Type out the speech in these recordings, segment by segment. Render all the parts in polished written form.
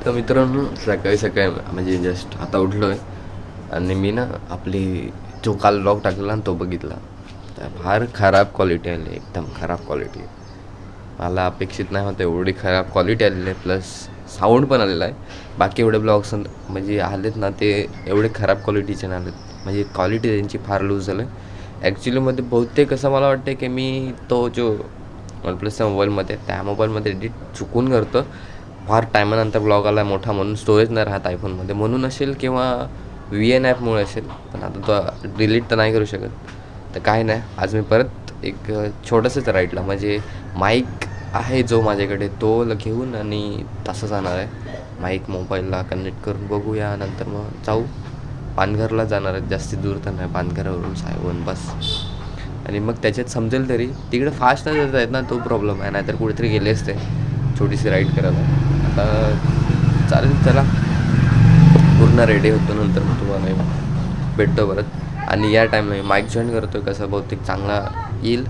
तर मित्रांनो, सकाळी सकाळी म्हणजे जस्ट आता उठलो आहे आणि मी ना आपली जो काल ब्लॉग टाकला ना तो बघितला. तर फार खराब क्वालिटी आली, एकदम खराब क्वालिटी. मला अपेक्षित नाही होतं एवढी खराब क्वालिटी आलेली आहे, प्लस साऊंड पण आलेला आहे. बाकी एवढे ब्लॉग्स म्हणजे आलेत ना ते एवढे खराब क्वालिटीचे नाही आलेत, म्हणजे क्वालिटी त्यांची फार लूज झालं आहे. ॲक्च्युलीमध्ये बहुतेक असं मला वाटतं की मी तो जो वन प्लसच्या मोबाईलमध्ये त्या मोबाईलमध्ये एडिट चुकून करतो. फार टायमानंतर ब्लॉग आला मोठा म्हणून स्टोरेज नाही राहत आयफोनमध्ये म्हणून असेल, किंवा VN ॲपमुळे असेल. पण आता तो डिलीट तर नाही करू शकत. तर काय नाही, आज मी परत एक छोटंसंच राईडला म्हणजे माईक आहे जो माझ्याकडे तो घेऊन आणि तसं जाणार आहे. माईक मोबाईलला कनेक्ट करून बघूया, नंतर मग जाऊ पानघरला जाणार आहे. जास्ती दूर तर नाही, पानघरावरून सायवन बस. आणि मग त्याच्यात समजेल तरी तिकडे फास्ट नाही जात आहेत ना, तो प्रॉब्लेम आहे. नाहीतर कुठेतरी गेले असते छोटीशी राईड करायला. आता चालेल, चला पूर्ण रेडी होतो, नंतर मग तुम्हाला भेटतो परत. आणि या टाईमला माईक जॉईन करतो आहे, कसं बहुतेक चांगला येईल.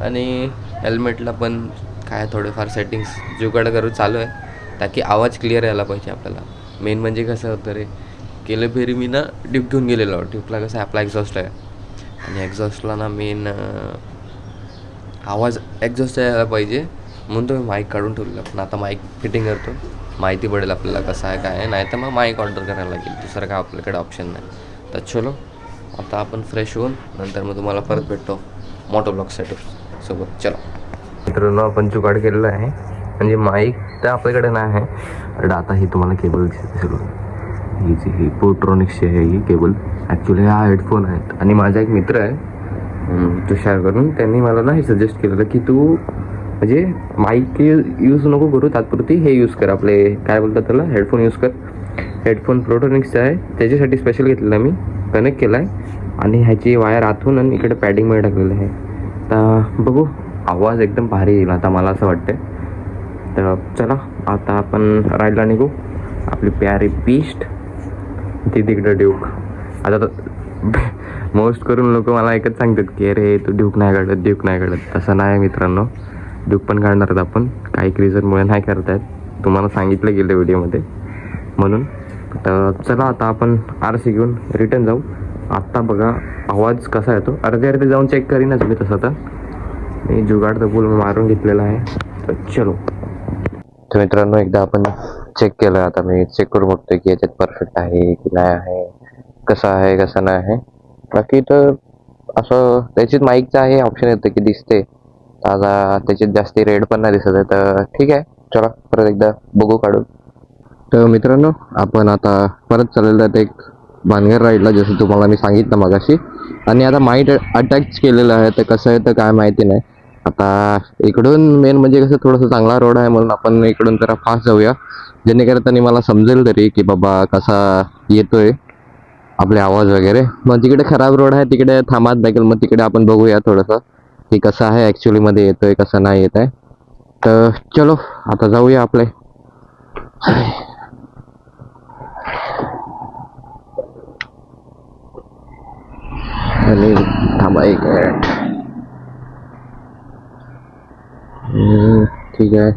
आणि हेल्मेटला पण काय थोडेफार सेटिंग्स जुगाड करून चालू आहे, ताकी आवाज क्लिअर यायला पाहिजे आपल्याला. मेन म्हणजे कसं होतं रे, गेलं फेरी मी ना ड्यूक घेऊन गेलेलो. ड्यूकला कसं आपला एक्झॉस्ट आहे आणि एक्झॉस्टला ना मेन आवाज एक्झॉस्ट यायला पाहिजे म्हणून तो मी माईक काढून ठेवलेला. पण आता माईक फिटिंग करतो, माहिती पडेल आपल्याला कसं आहे काय आहे. नाही तर मग माईक ऑर्डर करायला लागेल, दुसरं काय आपल्याकडे ऑप्शन नाही. तर चलो आता आपण फ्रेश होऊन नंतर मग तुम्हाला परत भेटतो मोटो ब्लॉग सेटअप सोबत. चलो मित्रांनो, आपण जुगाड केलेला आहे, म्हणजे माईक तर आपल्याकडे नाही आहे. आता ही तुम्हाला केबल दिसते सगळं, ही पोर्ट्रॉनिक्सची आहे ही केबल. ॲक्च्युली हा हेडफोन आहेत. आणि माझा एक मित्र आहे तुषार करून, त्यांनी मला ना हे सजेस्ट केलेलं की तू म्हणजे माईक यूज नको करू, तात्पुरती हे यूज कर, आपले काय बोलतात त्याला, हेडफोन यूज कर. हेडफोन प्रोटोनिक्सचा आहे, त्याच्यासाठी स्पेशल घेतलेला मी, कनेक्ट केला आहे. आणि ह्याची वायर आतून आणि इकडे पॅडिंगमध्ये टाकलेलं आहे. तर बघू, आवाज एकदम भारी येईल आता मला असं वाटतं. तर चला आता आपण राईडला निघू. आपली प्यारी बीस्ट ती तिकडं ड्यूक. आता तर मोस्ट करून लोक मला एकच सांगतात की अरे तू ड्यूक नाही काढत, ड्यूक नाही काढत. तसं नाही मित्रांनो, ड्यूक पण काढणार आहेत आपण. काही रिझनमुळे नाही करत आहेत, तुम्हाला सांगितलं गेलं व्हिडिओमध्ये म्हणून. तर चला आता आपण RC घेऊन रिटर्न जाऊ. आत्ता बघा आवाज कसा येतो, अर्धे जाऊन चेक करीनच मी तसं. तर मी जुगाड तर फुल मारून घेतलेला आहे. तर चलो. तर मित्रांनो, एकदा आपण चेक केलं, आता मी चेक करून बघतोय की याच्यात परफेक्ट आहे की नाही आहे, कसं आहे कसं नाही आहे. बाकी तर असं त्याच्यात माईकचं आहे ऑप्शन येतं की दिसते, आता त्याच्यात जास्ती रेड पण नाही दिसत आहे. तर ठीक आहे, चला परत एकदा बघू काढून. तर मित्रांनो, आपण आता परत चाललेलं आहे एक भानगर राईडला, जसं तुम्हाला मी सांगितलं मगाशी. आणि आता माईक अटॅच केलेलं आहे, तर कसं आहे तर काय माहिती नाही. आता इकडून मेन म्हणजे कसं थोडंसं चांगला रोड आहे म्हणून आपण इकडून जरा फास्ट जाऊया, जेणेकरता मला समजेल तरी की बाबा कसा येतोय आपले आवाज वगैरे. मग तिकडे खराब रोड आहे, तिकडे थांबात लागेल, मग तिकडे आपण बघूया थोडंसं की कसं आहे ॲक्च्युलीमध्ये येतोय कसं नाही येत आहे. तर चलो आता जाऊया आपले. आणि थांबा एक मिनिट. ठीक आहे.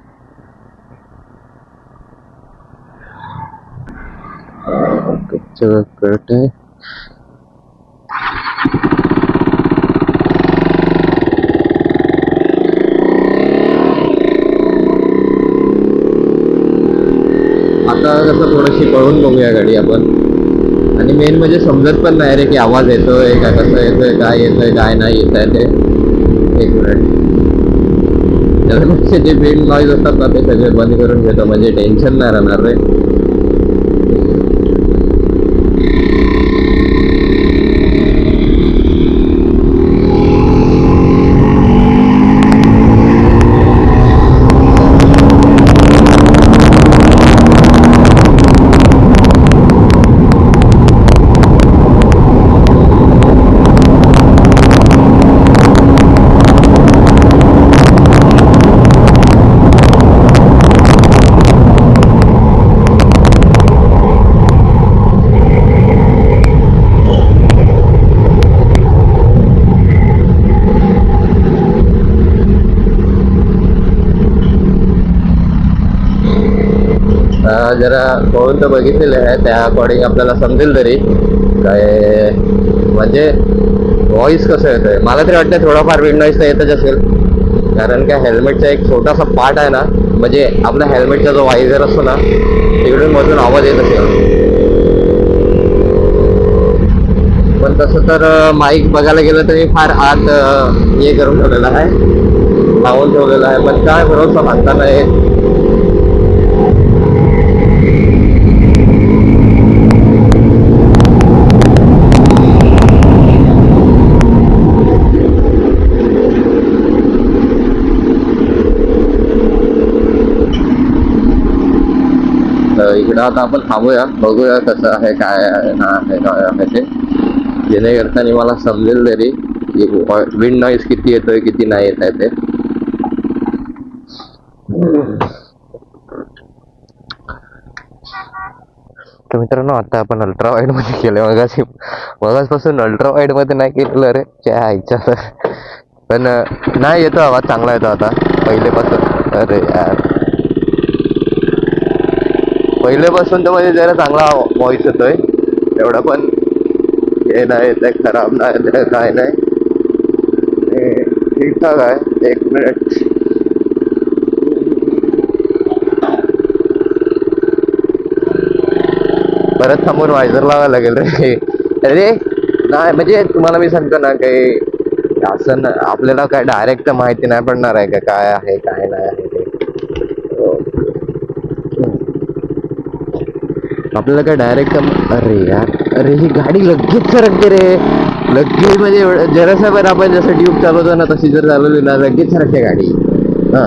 चलो कळत आहे. आता कसं थोडीशी पळून बघूया गाडी आपण. आणि मेन म्हणजे समजत पण नाही रे की आवाज येतोय का, कसं येतोय, काय येतोय काय नाही येत आहे ते. एक मिनिट. त्याच्यापेक्षा जे बिल्ड नॉईज असतात ना ते सगळे बंद करून घेतो, म्हणजे टेन्शन नाही राहणार रे. जरा खोलून तर बघितलेले आहे, त्या अकॉर्डिंग आपल्याला समजेल तरी काय म्हणजे व्हॉइस कसं येतोय. मला तरी वाटतं थोडाफार विंड नॉईज तर येतच असेल, कारण काय हेल्मेटचा एक छोटासा पार्ट आहे ना, म्हणजे आपल्या हेल्मेटचा जो वायझर असतो ना तिकडून मधून आवाज येत असेल. पण तसं तर माईक बघायला गेलं तरी फार आत हे करून ठेवलेलं आहे, लावून ठेवलेलं आहे, पण काय भरोसा सांगता नाही. इकडं आता आपण थांबूया, बघूया कसं आहे काय आहे ते, जेणेकरता मला समजेल तरी विंड नॉईज किती येतोय किती नाही येत आहे ते. तर मित्रांनो आता आपण अल्ट्रा वाईड मध्ये केलं, मगाचपासून अल्ट्रा वाईड मध्ये नाही केलेलं रे त्या आईच्या, पण नाही येतो आवाज चांगला येतो आता पहिलेपासून. अरे यार पहिलेपासून तर म्हणजे जरा चांगला व्हॉइस येतोय, एवढा पण हे नाही येत खराब नाही येत काय नाही, ठीकठाक आहे. एक मिनिट, परत थांबून वायझर लावायला लागेल रे. अरे नाही म्हणजे तुम्हाला मी सांगतो ना काही असं आपल्याला काय डायरेक्ट माहिती नाही पडणार आहे का काय आहे काय नाही आहे ते. आपल्याला काय डायरेक्ट, अरे यार अरे ही गाडी लगेच सरकते रे, लगेच म्हणजे जरासा पण आपण जसं ट्यूब चालवतो ना तशी जर चालवली ना लगेच सरकते गाडी. हा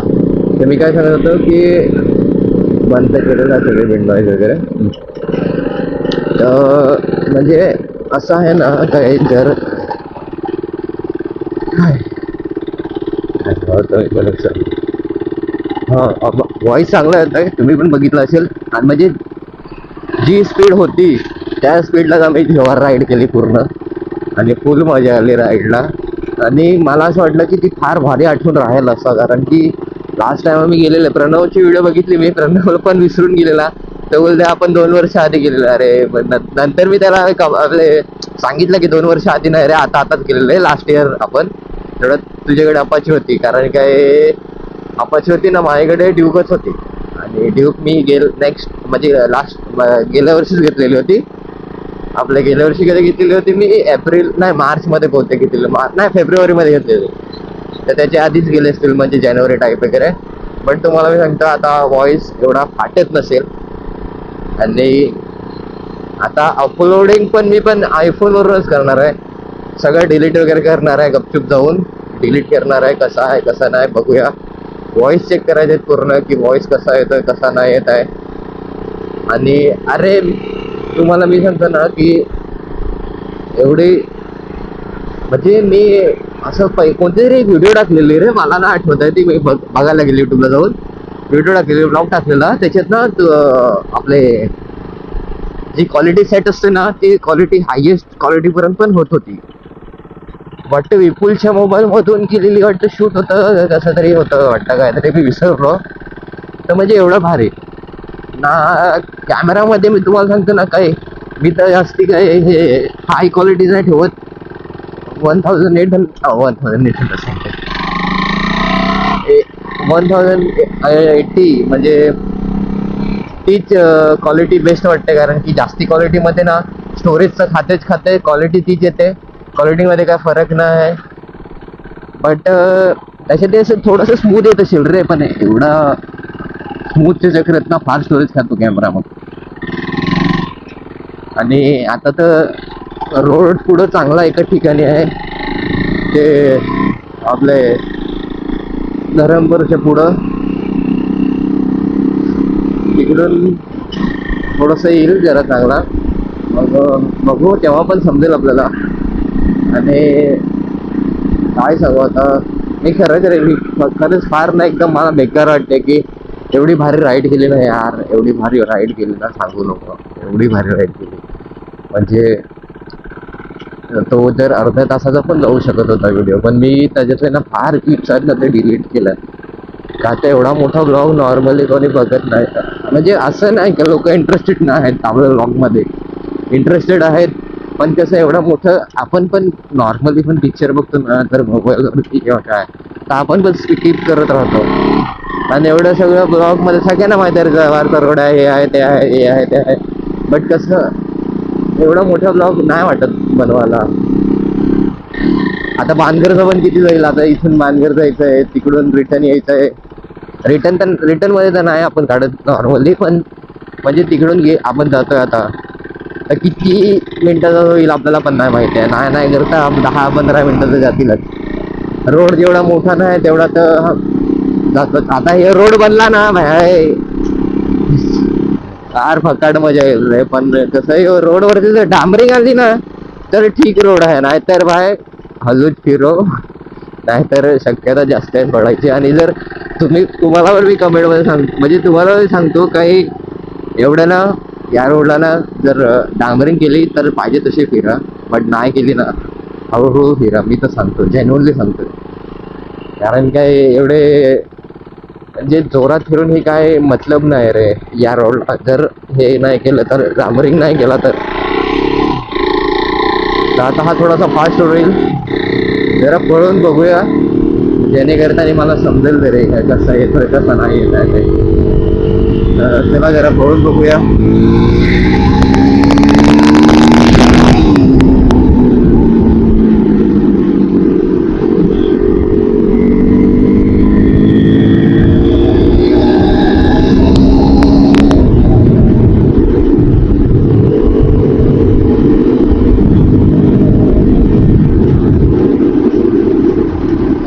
तर मी काय सांगत होतो की बंद केलेलं सगळे विंड नॉईज वगैरे. म्हणजे असं आहे ना काय जर हा व्हॉइस चांगला येत आहे, तुम्ही पण बघितलं असेल. आणि म्हणजे जी स्पीड होती त्या स्पीडला आम्ही जेव्हा राईड केली पूर्ण, आणि फुल मजा आली राईडला. आणि मला असं वाटलं की ती फार भारी आठवण राहील असं, कारण की लास्ट टाइम आम्ही गेलेले, प्रणवची व्हिडिओ बघितली मी, प्रणव पण विसरून गेलेला. तर बोलते आपण 2 वर्ष आधी गेलेलो. अरे नंतर मी त्याला आपले सांगितलं की 2 वर्ष आधी नाही रे, आताच गेलेलं आहे, लास्ट इयर आपण. तेवढं तुझ्याकडे अपाची होती, कारण काय अपाची होती ना, माझ्याकडे ड्यूकच होती. आणि ड्यूक मी नेक्स्ट म्हणजे लास्ट गेल्या वर्षीच घेतलेली होती. आपल्या गेल्या वर्षी कधी घेतलेली होती मी, एप्रिल नाही मार्च मध्ये बहुतेक घेतलेली, नाही फेब्रुवारी मध्ये घेतलेली. तर त्याच्या आधीच गेले असतील म्हणजे जानेवारी टाईप वगैरे. पण तुम्हाला मी सांगतो आता व्हॉइस एवढा फाटत नसेल. आणि आता अपलोडिंग पण मी पण आयफोनवरूनच करणार आहे, सगळं डिलीट वगैरे करणार आहे, गपचूप जाऊन डिलीट करणार आहे. कसा आहे कसा नाही बघूया, व्हॉइस चेक करायचे पूर्ण की व्हॉइस कसा येतोय कसा नाही येत आहे. आणि अरे तुम्हाला मी सांगतो ना की एवढी म्हणजे मी असं कोणती तरी एक व्हिडिओ टाकलेली रे, मला ना आठवत आहे ती, मी बघायला गेली युट्यूबला जाऊन व्हिडिओ टाकलेली, ब्लॉग टाकलेला. त्याच्यात ना आपले जी क्वालिटी सेट असते ना ती क्वालिटी हायेस्ट क्वालिटीपर्यंत पण होत होती. वाटतं विपुलच्या मोबाईल मधून केलेली वाटतं शूट होतं, कसं तरी होतं वाटतं, काहीतरी मी विसरलो. तर म्हणजे एवढं भारी ना कॅमेरामध्ये, मी तुम्हाला सांगतो ना काय मी तर जास्ती काय हे हाय क्वालिटी नाही ठेवत. 1080 म्हणजे तीच क्वालिटी बेस्ट वाटते, कारण की जास्ती क्वालिटीमध्ये ना स्टोरेजचं खाते क्वालिटी तीच येते, क्वालिटीमध्ये काय फरक नाही आहे. बट त्याच्यात असं थोडंसं स्मूथ येत असेल रे, पण एवढा स्मूथच्या चक्रात ना फार स्टोरेज खातो कॅमेरा मग. आणि आता तर रोड पुढं चांगला एका ठिकाणी आहे, ते आपले धरमपूरच्या पुढं, तिकडून थोडंसं येईल जरा चांगला, मग बघू तेव्हा पण समजेल आपल्याला. आणि काय सांगू आता, मी खरंच रे मी खरंच फार ना एकदम मला बेकार वाटते की एवढी भारी राईड केली ना यार, एवढी भारी राईड केली ना सांगू नको, एवढी भारी राईड केली म्हणजे. तो जर अर्ध्या तासाचा पण जाऊ शकत होता व्हिडिओ, पण मी त्याच्यातले ना फार क्लिप्स आहेत ना ते डिलीट केलं, का तर एवढा मोठा ब्लॉग नॉर्मली कोणी बघत नाही. म्हणजे असं नाही की लोक इंटरेस्टेड नाही आहेत आपल्या ब्लॉगमध्ये, इंटरेस्टेड आहेत. पण कसं एवढं मोठं आपण पण नॉर्मली पण पिक्चर बघतो ना तर मोबाईलवरती किंवा काय, तर आपण पण स्किप करत राहतो. आणि एवढं सगळं ब्लॉगमध्ये सगळ्यांना माहिती आहे जवाहरचा रोड आहे, हे आहे, ते आहे, हे आहे, ते आहे. बट कसं एवढा मोठा ब्लॉग नाही वाटत बनवायला. आता बांधगरचं पण किती जाईल, आता इथून बांधगर जायचं आहे, तिकडून रिटर्न यायचं आहे. रिटर्न मध्ये तर नाही आपण काढत नॉर्मली, पण म्हणजे तिकडून आपण जातोय आता, तर किती मिनिटाचा होईल आपल्याला पण नाही माहिती आहे. नाही करता 10-15 मिनिटं तर जातीलच. रोड जेवढा मोठा नाही तेवढा तर जातोच. आता हे रोड बनला ना भाई, फार फकाट मजा येईल रे. पण कसं रोडवरती जर डांबरिंग आली ना तर ठीक रोड आहे, नाहीतर भाई हलूच फिरो, नाहीतर शक्यता जास्त आहे पडायची. आणि जर तुम्हाला पण मी कमेंट मध्ये सांगतो, म्हणजे तुम्हाला सांगतो काही एवढं ना या रोडला ना जर डांबरिंग केली तर पाहिजे तशी फिरा, बट नाही केली ना हळूहळू फिरा. मी तर सांगतो, जेन्युअनली सांगतो. कारण काय एवढे म्हणजे जोरात फिरून ही काय मतलब नाही रे या रोडला. जर हे नाही केलं तर, डांबरिंग नाही केला तर. आता हा थोडासा फास्ट होईल, जरा पळून बघूया, जेणेकरता मला समजेल रे कसं येतोय कसं नाही येत आहे. चला जरा पळून बघूया.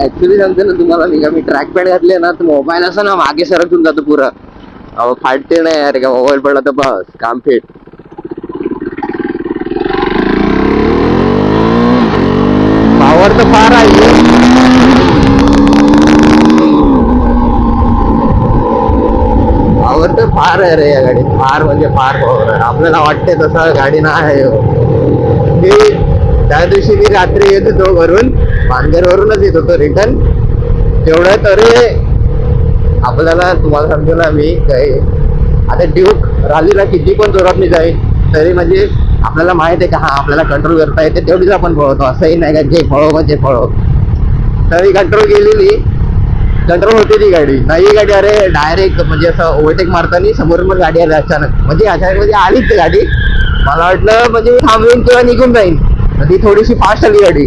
ऍक्च्युली सांगते ना तुम्हाला, मी ट्रॅक पॅड घातले ना तर मोबाईल असं ना मागे सरकून जातो पुरा. अहो फाटते नाही यार, का मोबाईल पडला तर बस काम फेट. पावर तर फार आहे, पावर तर फार आहे रे या गाडीत, फार म्हणजे फार पावर आहे. आपल्याला वाटते तसं गाडी नाही आहे. मी त्या दिवशी मी रात्री येत होतो घरून, पानघर वरूनच येत होतो रिटर्न, तेवढं तरी आपल्याला तुम्हाला सांगतो ना मी काही, आता ड्यूक रॅलीला किती पण जोरात मी जाईल तरी म्हणजे आपल्याला माहित आहे का हा आपल्याला कंट्रोल करता येते, तेवढीच आपण पळवतो. असंही नाही का जे पळव म्हणजे पळव. तरी कंट्रोल केलेली, कंट्रोल होते ती गाडी. नाही गाडी अरे डायरेक्ट म्हणजे असं ओव्हरटेक मारताना समोरून पण गाडी आली अचानक, म्हणजे अचानक म्हणजे आलीच गाडी. मला वाटलं म्हणजे थांबवीन किंवा निघून जाईन, ती थोडीशी फास्ट आली गाडी.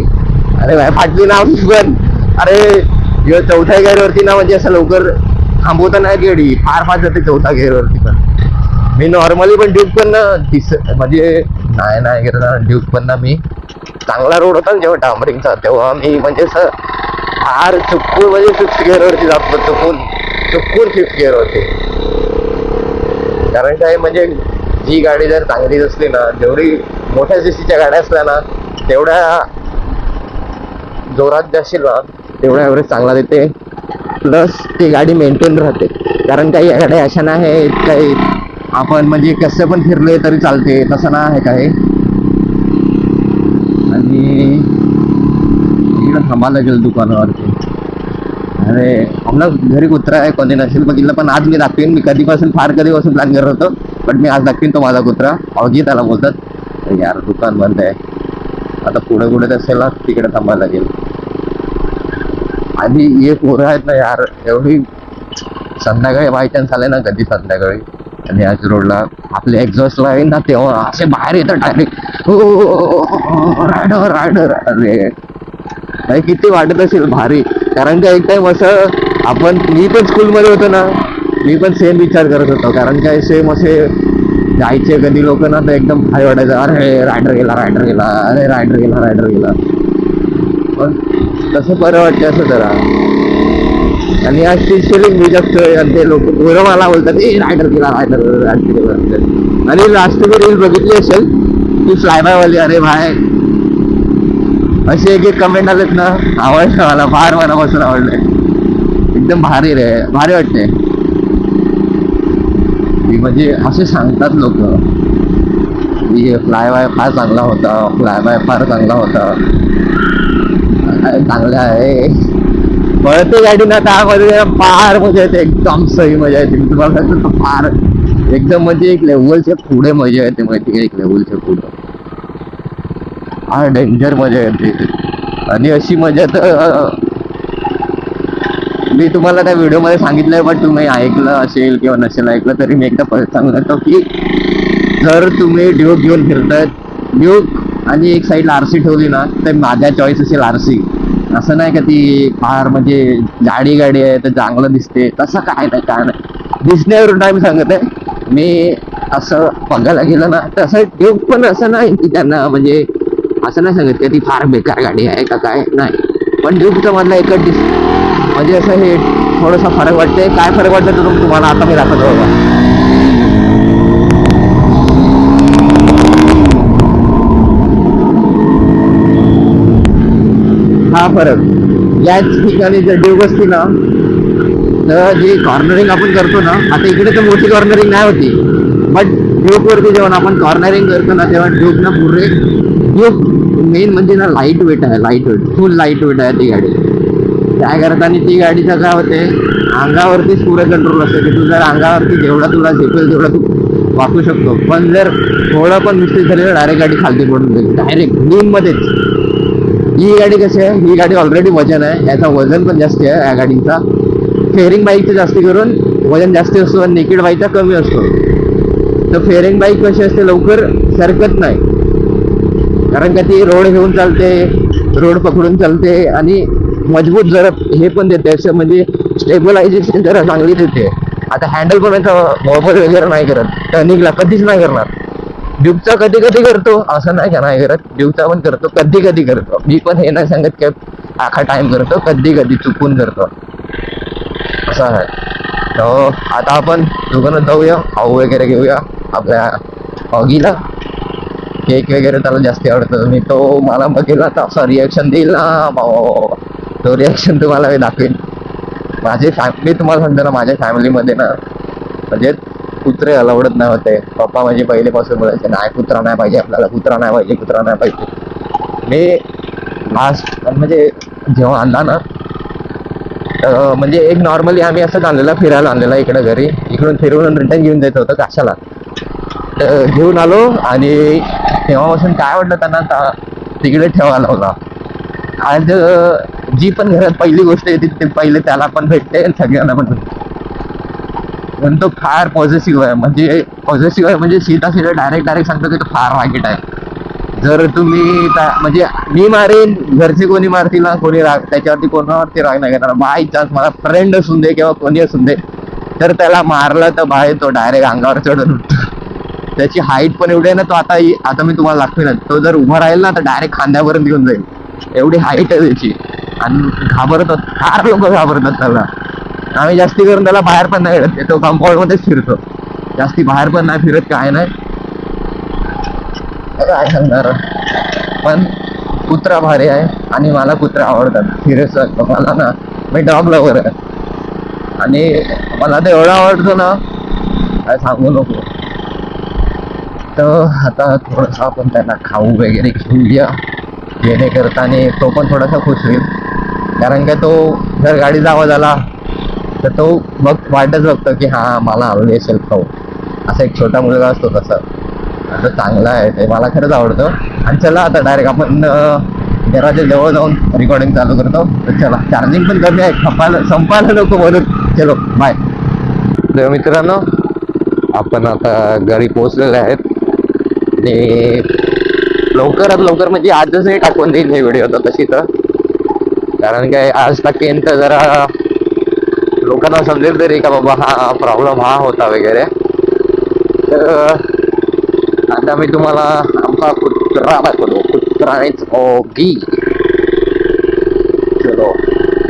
अरे भाई फाटली ना पण. अरे चौथ्या गेअरवरती ना म्हणजे असं लवकर थांबवता नाही गाडी, फार फास्ट जाते चौथा गेअरवरती पण. मी नॉर्मली पण ड्यूक पण ना म्हणजे नाही करत ड्यूक पण ना, मी चांगला रोड होता जेव्हा डांबरिंगचा तेव्हा मी म्हणजे असं फार चुकून म्हणजे 5th गेअरवरती जातो, चुकून 5th गेअरवरती. कारण काय म्हणजे जी गाडी जर चांगली असली ना, जेवढी मोठ्या सीसीच्या गाड्या असल्या ना तेवढ्या जोरात जाशील ना तेवढा ॲव्हरेज चांगला देते, प्लस ती गाडी मेंटेन राहते. कारण काही गाड्या अशा नाही काही आपण म्हणजे कसं पण फिरले तरी चालते, तसं नाही आहे काही. आणि इकडं थांबायला गेलं दुकानावरती. अरे आम्हाला घरी कुत्रा आहे, कोणी नसेल बघितलं पण आज मी दाखवीन. मी कधीपासून प्लॅन करत होतो, पण मी आज दाखवीन तो माझा कुत्रा. अवजी त्याला बोलतात. यार दुकान बंद आहे, आता पुढे असेल ना तिकडे थांबायला लागेल. आणि हे पोरं आहेत ना यार, एवढी संध्याकाळी बाय चान्स आले ना कधी संध्याकाळी आणि याच रोडला आपले एक्झॉस्ट लाईन ना तेव्हा असे बाहेर येतात डायरेक्ट, हो रायडर. अरे किती वाटत असेल भारी. कारण का एक टाइम असं मी पण स्कूलमध्ये होतो ना, मी पण सेम विचार करत होतो. कारण काय सेम असे जायचे कधी लोक ना तर एकदम भारी वाटायचं, अरे रायडर गेला, अरे रायडर गेला. पण तसं बरं वाटतं असं जरा. आणि आज स्पेशली मी जगतोय आणि ते लोक पोरं मला बोलतात ए रायडर गेला. आणि लास्ट मी रील बघितली असेल ती फ्लायबायवाली. अरे भाई असे एक कमेंट आलेत ना, आवडलं मला, फार मनापासून आवडले. एकदम भारी रे, भारी वाटते. म्हणजे असे सांगतात लोक की फ्लायबाय फार चांगला होता, चांगला आहे. पळते गाडी ना त्यामध्ये फार मजा येते, एकदम सही मजा येते. तुम्हाला फार एकदम म्हणजे एक लेवलच्या पुढे मजा येते माहिती का, एक लेवलच्या पुढे हा डेंजर मजा येते. आणि अशी मजा तर मी तुम्हाला त्या व्हिडिओमध्ये सांगितलंय, पण तुम्ही ऐकलं असेल किंवा नसेल ऐकलं तरी मी एकदा परत सांगून येतो की जर तुम्ही ड्यूक घेऊन फिरतायत, ड्यूक आणि एक साईडला आरसी ठेवली ना, तर माझ्या चॉईस असेल आरसी. असं नाही का ती फार म्हणजे गाडी आहे तर चांगलं दिसते, तसं काय नाही दिसण्यावरून टाइम सांगत आहे मी. असं बघायला गेलं ना तर असं ड्यूक पण असं नाही की त्यांना म्हणजे असं नाही सांगत का ती फार बेकार गाडी आहे का काय नाही, पण ड्यूकचं मधला एकच म्हणजे असं हे थोडासा फरक वाटतंय. काय फरक वाटतं तर तुम्हाला आता मी दाखवतो बाबा. हा फरक याच ठिकाणी जर ड्यूक असती ना तर जी कॉर्नरिंग आपण करतो ना, आता इकडे तर मोठी कॉर्नरिंग नाही होती, बट ड्यूक वरती जेव्हा आपण कॉर्नरिंग करतो ना तेव्हा ड्यूक ना पुरे ड्यूक मेन म्हणजे ना लाईट वेट आहे, light weight full light weight आहे ती गाडी. काय करताना ती गाडीचं काय होते, अंगावरतीच पुरे कंट्रोल असते की तू जर अंगावरती जेवढा तुला झेपेल तेवढा तू वाकू शकतो, पण जर थोडं पण मिस्टेक झाली तर डायरेक्ट गाडी खालती पडून जाईल, डायरेक्ट नीम मध्येच. ही गाडी कशी आहे, ही गाडी ऑलरेडी वजन आहे, याचा वजन पण जास्त आहे या गाडीचा. फेअरिंग बाईकचं जास्त करून वजन जास्त असतो आणि नेकेड बाईकचा कमी असतो. तर फेअरिंग बाईक कशी असते, लवकर सरकत नाही, कारण का ती रोड घेऊन चालते, रोड पकडून चालते आणि मजबूत जरा हे पण देते, असं म्हणजे स्टेबलायझेशन जरा चांगली देते. आता हँडल पण वॉबल वगैरे नाही करत, टर्निंगला कधीच नाही करणार. ड्यूकचा कधी कधी करतो, असं नाही का नाही करत, ड्यूकचा पण करतो, कधी कधी करतो. मी पण हे नाही सांगत की आखा टाइम करतो, कधी कधी चुकून करतो, असं आहे. तर आता आपण दुकानात जाऊया, खाऊ वगैरे घेऊया आपल्या ऑगीला. केक वगैरे त्याला जास्त आवडतं, मी तो मला बघेल आता असा रिॲक्शन देईल ना, तो रिॲक्शन तुम्हाला मी दाखवेन. मी तुम्हाला सांगतो ना, माझ्या फॅमिलीमध्ये ना म्हणजे कुत्रे अलाउडच नाही होते. पप्पा म्हणजे पहिलेपासून बोलायचे नाही कुत्रा नाही पाहिजे आपल्याला, कुत्रा नाही पाहिजे, कुत्रा नाही पाहिजे. मी लास्ट म्हणजे जेव्हा आणला ना म्हणजे एक नॉर्मली आम्ही असंच आणलेला, फिरायला आणलेला इकडे घरी, इकडून फिरवून रिटर्न घेऊन जायचं होतं काशाला. घेऊन आलो आणि तेव्हापासून काय वाटलं त्यांना तिकडे ठेवायला होता. आज जी पण घरात पहिली गोष्ट येते ते पहिले त्याला पण भेटते आणि सगळ्यांना पण भेटते. पण तो फार पॉझिटिव्ह आहे, म्हणजे सीधा डायरेक्ट सांगतो की तो फार रागीट आहे. जर तुम्ही म्हणजे मी मारेन, घरचे कोणी मारतील ना, कोणी राग त्याच्यावरती कोणावरती राग नाही घेणार. बाय चान्स मला फ्रेंड असून दे किंवा कोणी असून दे, तर त्याला मारलं तर बाहेर तो डायरेक्ट अंगावर चढून उठतो. त्याची हाईट पण एवढी आहे ना, तो आता मी तुम्हाला दाखवेन, तो जर उभा राहील ना तर डायरेक्ट खांद्यापर्यंत घेऊन जाईल, एवढी हाईट आहे त्याची. आणि घाबरतात, फार लोक घाबरतात त्याला. आम्ही जास्ती करून त्याला बाहेर पण नाही फिरत, तो कंपाऊंड मध्येच फिरतो, जास्ती बाहेर पण नाही फिरत, काय नाही. काय सांगणार, पण कुत्रा भारी आहे आणि मला कुत्रा आवडतात. सिरियस मला ना, मी डॉग लवर आहे आणि मला ते एवढा आवडतो ना काय सांगू नको. तर आता थोडंसं आपण त्याला खाऊ वगैरे घेऊया, जेणेकरताने तो पण थोडासा खुश होईल. कारण का तो जर गाडीचा आवाज आला तर तो वाटच बघतो की हा मला आवडली असेल खाऊ. असा एक छोटा मुलगा असतो तसं. आता चांगला आहे ते, मला खरंच आवडतं. आणि चला आता डायरेक्ट आपण घराच्या जवळ जाऊन रेकॉर्डिंग चालू करतो. तर चला, चार्जिंग पण कमी आहे, संपायला नको म्हणून. चलो बाय. तर मित्रांनो, आपण आता घरी पोहोचलेले आहेत आणि लवकरात लवकर म्हणजे आजच टाकून देईन हे व्हिडिओ तर तशी तर, कारण काय आज टाकेन तर जरा लोकांना समजेल तरी का बाबा हा प्रॉब्लेम हा होता वगैरे. तर आता मी तुम्हाला आमचा कुत्रा दाखवतो, कुत्रानेच ऑगी. चलो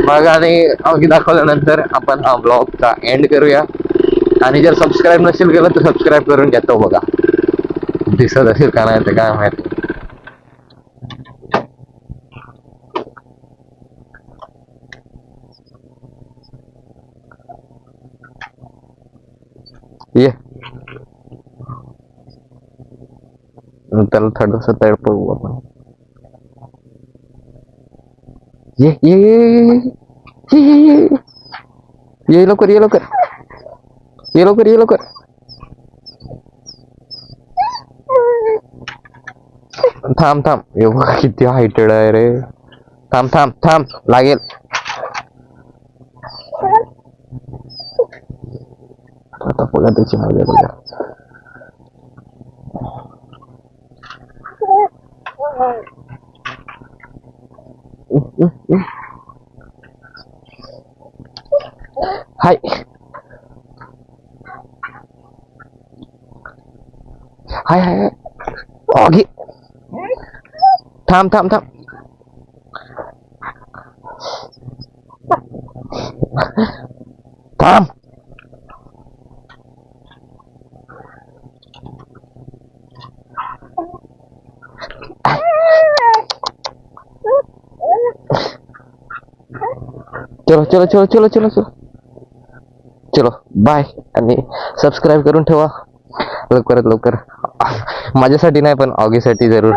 मग, आणि ऑगी दाखवल्यानंतर आपण हा ब्लॉगचा एंड करूया. आणि जर सबस्क्राईब नसेल केलं तर सबस्क्राईब करून घेतो बघा, दिसत असेल का नाही ते काय माहिती. ये त्याला थोडस तडपवू आपण. ये ये ये ये ये लवकर, ये लवकर, ये लवकर, ये लवकर. थांब थांब, हे बघ किती हायटेड आहे रे. थांब थांब थांब, लागेल. आता बघा त्याची मजा बघा. हाय हाय हाय ऑगी. थांब थांब थांब. थांब. चलो चलो चलो चलो चलो चलो चलो बाय. आणि सबस्क्राईब करून ठेवा लवकरात लवकर. माझ्यासाठी नाही पण ऑगीसाठी जरूर.